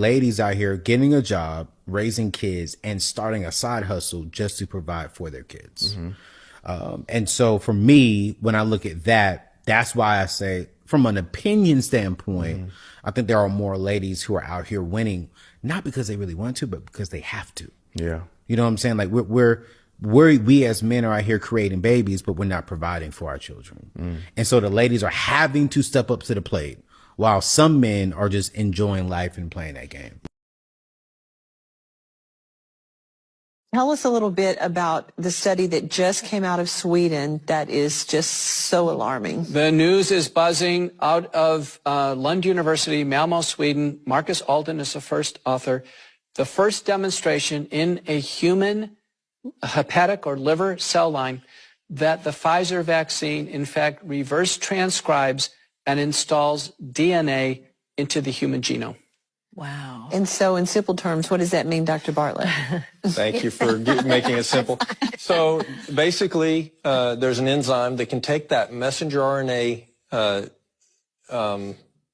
ladies out here getting a job, raising kids, and starting a side hustle just to provide for their kids. And so for me, when I look at that, that's why I say from an opinion standpoint, I think there are more ladies who are out here winning, not because they really want to, but because they have to. Yeah. You know what I'm saying? Like we as men are out here creating babies, but we're not providing for our children. And so the ladies are having to step up to the plate while some men are just enjoying life and playing that game. Tell us a little bit about the study that just came out of Sweden that is just so alarming. The news is buzzing out of Lund University, Malmö, Sweden. Marcus Alden is the first author. The first demonstration in a human hepatic or liver cell line that the Pfizer vaccine, in fact, reverse transcribes and installs DNA into the human genome. Wow. And so in simple terms, what does that mean, Dr. Bartlett? Thank you for making it simple. So basically, there's an enzyme that can take that messenger RNA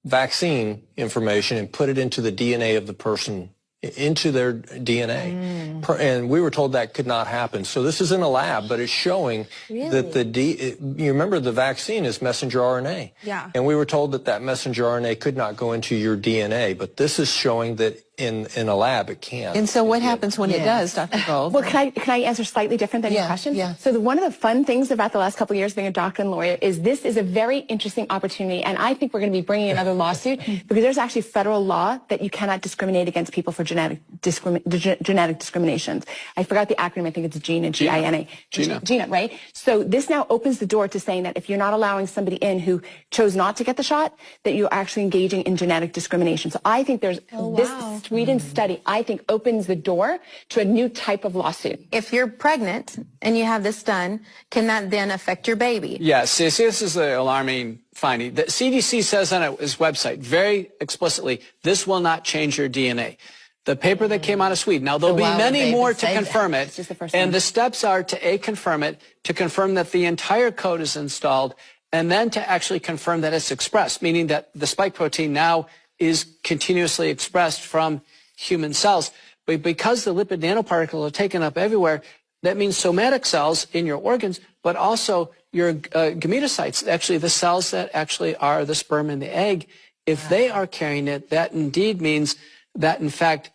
vaccine information and put it into the DNA of the person, into their DNA. And we were told that could not happen. So this is in a lab, but it's showing that you remember the vaccine is messenger RNA. Yeah. And we were told that that messenger RNA could not go into your DNA, but this is showing that in a lab it can. And so what happens when it does, Dr. Gold? Well, can I answer slightly different than your question? Yeah. So one of the fun things about the last couple of years being a doctor and lawyer is this is a very interesting opportunity, and I think we're going to be bringing another lawsuit because there's actually federal law that you cannot discriminate against people for genetic discriminations. I forgot the acronym. I think it's GINA, G-I-N-A. GINA, right? So this now opens the door to saying that if you're not allowing somebody in who chose not to get the shot, that you're actually engaging in genetic discrimination. So I think there's this Sweden study, I think, opens the door to a new type of lawsuit. If you're pregnant and you have this done, can that then affect your baby? Yes, this is the alarming finding. The CDC says on its website very explicitly, this will not change your DNA. The paper that came out of Sweden, now there'll be many more to confirm it, and the steps are to confirm it, to confirm that the entire code is installed, and then to actually confirm that it's expressed, meaning that the spike protein now is continuously expressed from human cells. But because the lipid nanoparticles are taken up everywhere, that means somatic cells in your organs, but also your gametocytes, actually the cells that actually are the sperm and the egg. If they are carrying it, that indeed means that, in fact,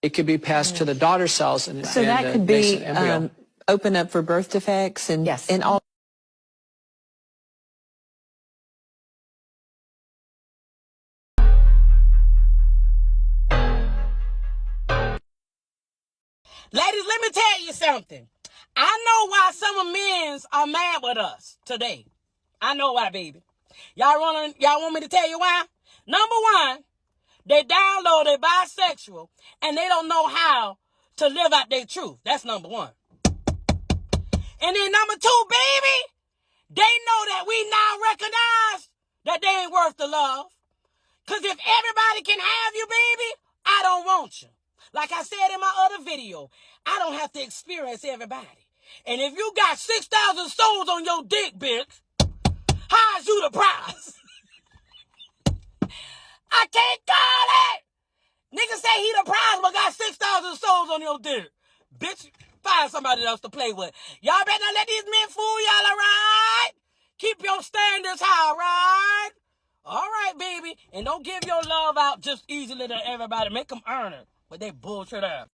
it could be passed to the daughter cells. And so that could be open up for birth defects and, and all. Ladies, let me tell you something. I know why some of men's are mad with us today. I know why, baby. Y'all want me to tell you why? Number one, they download a bisexual and they don't know how to live out their truth. That's number one. And then number two, baby, they know that we now recognize that they ain't worth the love. Because if everybody can have you, baby, I don't want you. Like I said in my other video, I don't have to experience everybody. And if you got 6,000 souls on your dick, bitch, how's you the prize? I can't call it. Nigga say he the prize but got 6,000 souls on your dick. Bitch, find somebody else to play with. Y'all better not let these men fool y'all, all right? Keep your standards high, all right? All right, baby. And don't give your love out just easily to everybody. Make them earn it. But they bullshit out.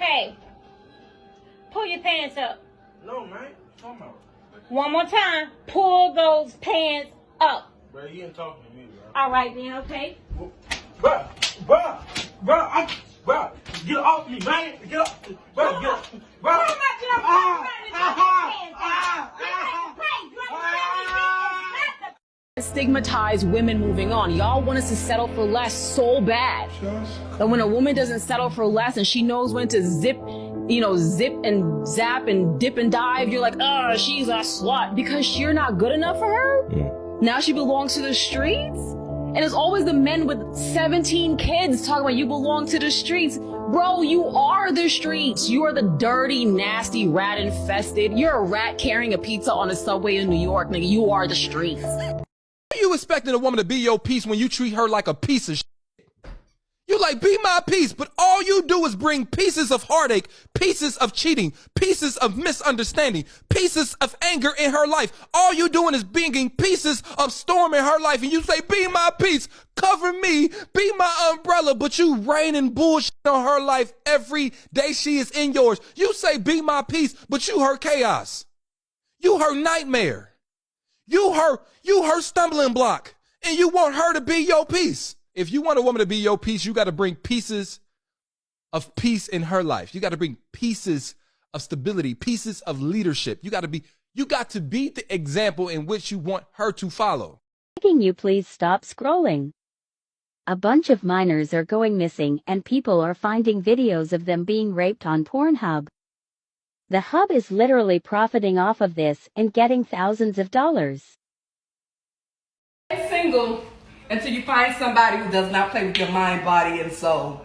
Hey, pull your pants up. No, man. Come on. One more time. Pull those pants up. Bro, you ain't talking to me, bro. All right, then, okay? Bro, get off me, man. Get off. Bro, get off. Bro. Stigmatize women moving on. Y'all want us to settle for less so bad. And when a woman doesn't settle for less and she knows when to zip and zap and dip and dive, you're like, oh, she's a slut because you're not good enough for her. Now she belongs to the streets. And it's always the men with 17 kids talking about you belong to the streets. Bro, you are the streets. You are the dirty, nasty, rat infested. You're a rat carrying a pizza on a subway in New York, nigga. You are the streets. You expecting a woman to be your piece when you treat her like a piece of shit? You like, be my piece, but all you do is bring pieces of heartache, pieces of cheating, pieces of misunderstanding, pieces of anger in her life. All you doing is bringing pieces of storm in her life, and you say, be my peace, cover me, be my umbrella, but you raining bullshit on her life every day she is in yours. You say, be my peace, but you her chaos. You her nightmare. You her stumbling block, and you want her to be your peace. If you want a woman to be your peace, you got to bring pieces of peace in her life. You got to bring pieces of stability, pieces of leadership. You got to be the example in which you want her to follow. Begging you please stop scrolling. A bunch of minors are going missing and people are finding videos of them being raped on Pornhub. The hub is literally profiting off of this and getting thousands of dollars. Stay single until you find somebody who does not play with your mind, body, and soul.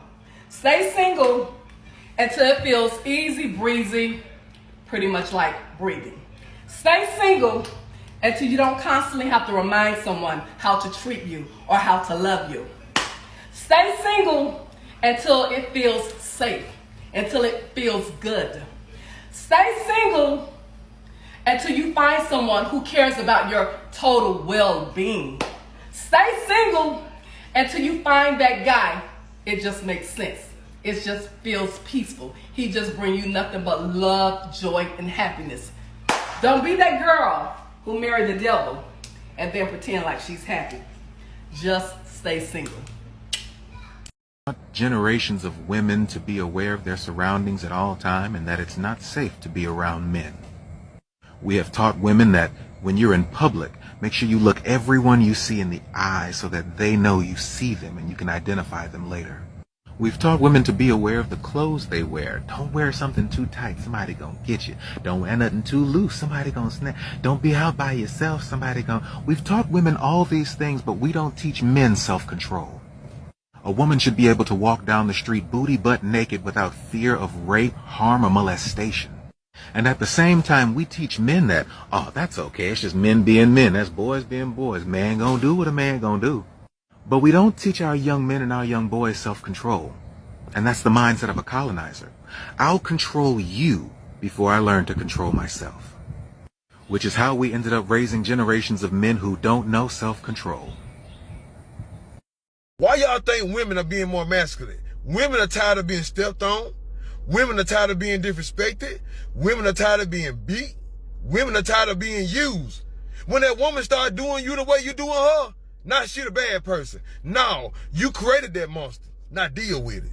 Stay single until it feels easy breezy, pretty much like breathing. Stay single until you don't constantly have to remind someone how to treat you or how to love you. Stay single until it feels safe, until it feels good. Stay single until you find someone who cares about your total well-being. Stay single until you find that guy. It just makes sense. It just feels peaceful. He just brings you nothing but love, joy, and happiness. Don't be that girl who married the devil and then pretend like she's happy. Just stay single. Generations of women to be aware of their surroundings at all time and that it's not safe to be around men. We have taught women that when you're in public, make sure you look everyone you see in the eye so that they know you see them and you can identify them later. We've taught women to be aware of the clothes they wear. Don't wear something too tight, somebody gonna get you. Don't wear nothing too loose, somebody gonna snap. Don't be out by yourself, somebody gonna... We've taught women all these things, but we don't teach men self-control. A woman should be able to walk down the street booty butt naked without fear of rape, harm, or molestation. And at the same time, we teach men that, oh, that's okay, it's just men being men, that's boys being boys, man gonna do what a man gonna do. But we don't teach our young men and our young boys self-control. And that's the mindset of a colonizer. I'll control you before I learn to control myself. Which is how we ended up raising generations of men who don't know self-control. Why y'all think women are being more masculine? Women are tired of being stepped on. Women are tired of being disrespected. Women are tired of being beat. Women are tired of being used. When that woman start doing you the way you doing her, not she the bad person. No, you created that monster. Now deal with it.